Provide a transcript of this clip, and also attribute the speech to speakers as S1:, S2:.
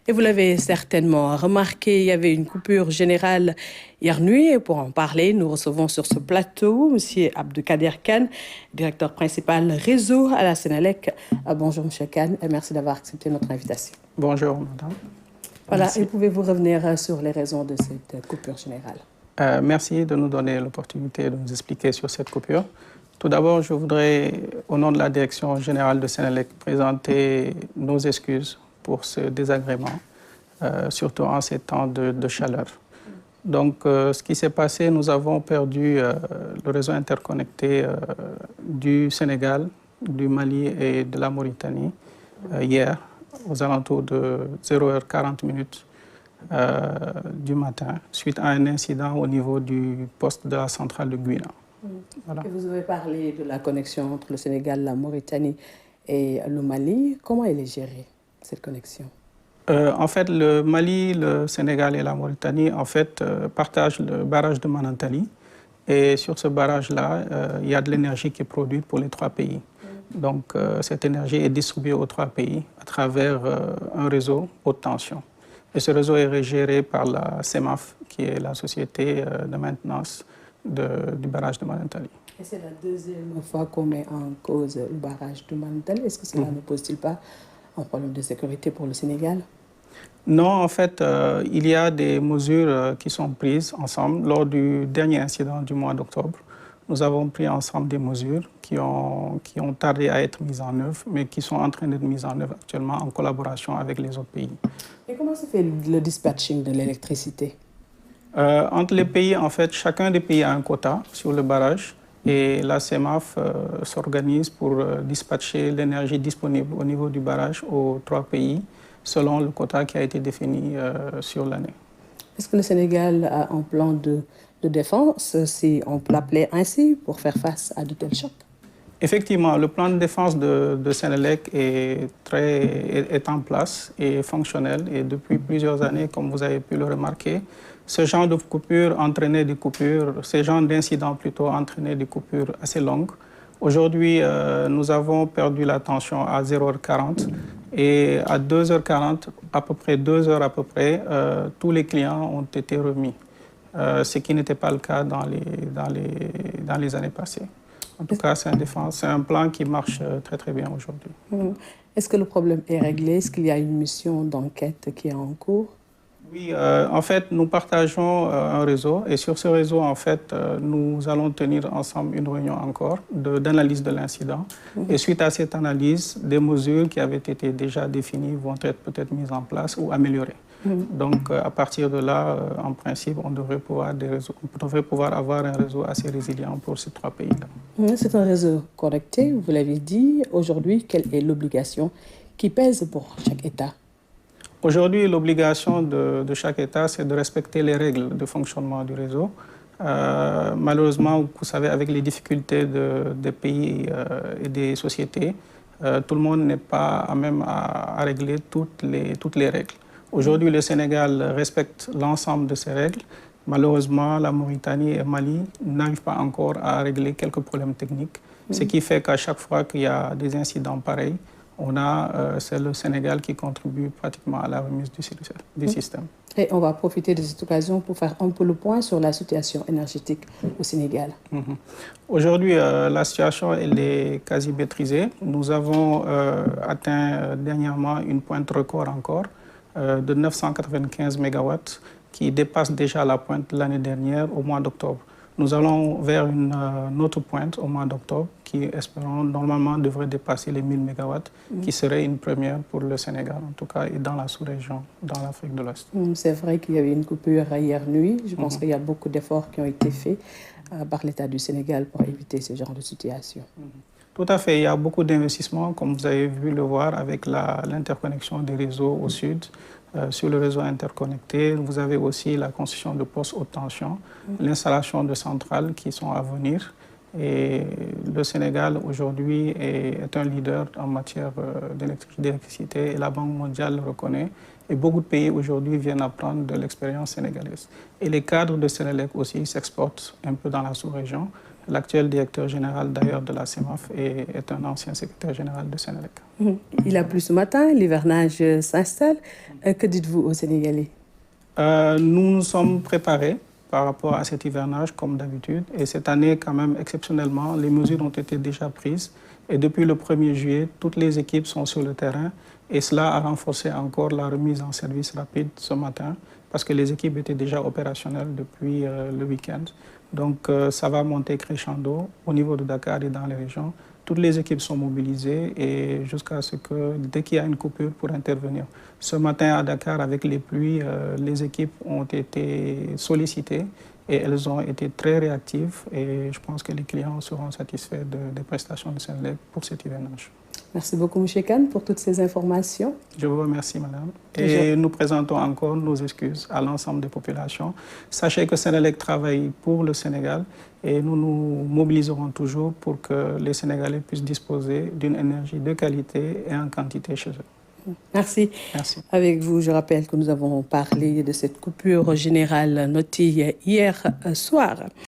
S1: Et vous l'avez certainement remarqué, il y avait une coupure générale hier nuit. Et pour en parler, nous recevons sur ce plateau M. Abdelkader Kane, directeur principal réseau à la Sénélec. Bonjour M. Kane et merci d'avoir accepté notre invitation.
S2: Bonjour madame.
S1: Voilà, et pouvez-vous revenir sur les raisons de cette coupure générale?
S2: Merci de nous donner l'opportunité de nous expliquer sur cette coupure. Tout d'abord, je voudrais, au nom de la direction générale de Sénélec, présenter nos excuses pour ce désagrément, surtout en ces temps de chaleur. Donc, ce qui s'est passé, nous avons perdu le réseau interconnecté du Sénégal, du Mali et de la Mauritanie hier, aux alentours de 0h40 du matin, suite à un incident au niveau du poste de la centrale de Gouina.
S1: Voilà. Et vous avez parlé de la connexion entre le Sénégal, la Mauritanie et le Mali. Comment elle est gérée, cette connexion?
S2: En fait, le Mali, le Sénégal et la Mauritanie partagent le barrage de Manantali. Et sur ce barrage-là, il y a de l'énergie qui est produite pour les trois pays. Donc, cette énergie est distribuée aux trois pays à travers un réseau haute tension. Et ce réseau est géré par la CEMAF, qui est la société de maintenance du barrage de Manantali.
S1: Et c'est la deuxième fois qu'on met en cause le barrage de Manantali. Est-ce que cela ne pose-t-il pas un problème de sécurité pour le Sénégal?
S2: Non, en fait, il y a des mesures qui sont prises ensemble. Lors du dernier incident du mois d'octobre, nous avons pris ensemble des mesures qui ont tardé à être mises en œuvre, mais qui sont en train d'être mises en œuvre actuellement en collaboration avec les autres pays.
S1: Et comment se fait le dispatching de l'électricité?
S2: Entre les pays, en fait, chacun des pays a un quota sur le barrage et la CEMAF s'organise pour dispatcher l'énergie disponible au niveau du barrage aux trois pays selon le quota qui a été défini sur l'année.
S1: Est-ce que le Sénégal a un plan de défense, si on peut l'appeler ainsi, pour faire face à de tels chocs?
S2: Effectivement, le plan de défense de Sénélec est en place et fonctionnel. Et depuis plusieurs années, comme vous avez pu le remarquer, ce genre de coupures entraînait des coupures, ce genre d'incidents plutôt entraînaient des coupures assez longues. Aujourd'hui, nous avons perdu la tension à 0h40 et à 2h40, à peu près 2 heures à peu près, tous les clients ont été remis, ce qui n'était pas le cas dans les années passées. En tout cas, c'est un plan qui marche très très bien aujourd'hui.
S1: Est-ce que le problème est réglé? Est-ce qu'il y a une mission d'enquête qui est en cours?
S2: Oui, en fait, nous partageons un réseau et sur ce réseau, en fait, nous allons tenir ensemble une réunion encore d'analyse de l'incident. Et suite à cette analyse, des mesures qui avaient été déjà définies vont être peut-être mises en place ou améliorées. Donc, à partir de là, en principe, on devrait pouvoir avoir un réseau assez résilient pour ces trois pays-là.
S1: C'est un réseau connecté, vous l'avez dit. Aujourd'hui, quelle est l'obligation qui pèse pour chaque État?
S2: Aujourd'hui, l'obligation de chaque État, c'est de respecter les règles de fonctionnement du réseau. Malheureusement, vous savez, avec les difficultés des pays et des sociétés, tout le monde n'est pas à même à régler toutes les règles. Aujourd'hui, le Sénégal respecte l'ensemble de ces règles. Malheureusement, la Mauritanie et le Mali n'arrivent pas encore à régler quelques problèmes techniques, ce qui fait qu'à chaque fois qu'il y a des incidents pareils, c'est le Sénégal qui contribue pratiquement à la remise du système.
S1: Et on va profiter de cette occasion pour faire un peu le point sur la situation énergétique au Sénégal.
S2: Aujourd'hui, la situation elle est quasi maîtrisée. Nous avons atteint dernièrement une pointe record encore de 995 MW qui dépasse déjà la pointe de l'année dernière au mois d'octobre. Nous allons vers une autre pointe au mois d'octobre qui, espérons, normalement devrait dépasser les 1000 MW, qui serait une première pour le Sénégal, en tout cas, et dans la sous-région, dans l'Afrique de l'Ouest.
S1: C'est vrai qu'il y avait une coupure hier nuit. Je pense qu'il y a beaucoup d'efforts qui ont été faits par l'État du Sénégal pour éviter ce genre de situation.
S2: Tout à fait. Il y a beaucoup d'investissements, comme vous avez vu le voir, avec l'interconnexion des réseaux au sud. Sur le réseau interconnecté, vous avez aussi la construction de postes haute tension, l'installation de centrales qui sont à venir. Et le Sénégal, aujourd'hui, est un leader en matière d'électricité et la Banque mondiale le reconnaît. Et beaucoup de pays aujourd'hui viennent apprendre de l'expérience sénégalaise. Et les cadres de Sénélec aussi s'exportent un peu dans la sous-région. L'actuel directeur général d'ailleurs de la CEMAF est un ancien secrétaire général de Senelec.
S1: Il a plu ce matin, l'hivernage s'installe. Que dites-vous aux Sénégalais?
S2: Nous nous sommes préparés par rapport à cet hivernage comme d'habitude. Et cette année, quand même, exceptionnellement, les mesures ont été déjà prises. Et depuis le 1er juillet, toutes les équipes sont sur le terrain. Et cela a renforcé encore la remise en service rapide ce matin parce que les équipes étaient déjà opérationnelles depuis le week-end. Donc ça va monter crescendo au niveau de Dakar et dans les régions. Toutes les équipes sont mobilisées et jusqu'à ce que, dès qu'il y a une coupure, pour intervenir. Ce matin à Dakar, avec les pluies, les équipes ont été sollicitées et elles ont été très réactives. Et je pense que les clients seront satisfaits des prestations de Senelec pour cet hivernage.
S1: Merci beaucoup, M. Kane, pour toutes ces informations.
S2: Je vous remercie, madame. Et nous présentons encore nos excuses à l'ensemble des populations. Sachez que Senelec travaille pour le Sénégal et nous nous mobiliserons toujours pour que les Sénégalais puissent disposer d'une énergie de qualité et en quantité chez eux.
S1: Merci.
S2: Merci.
S1: Avec vous, je rappelle que nous avons parlé de cette coupure générale notée hier soir.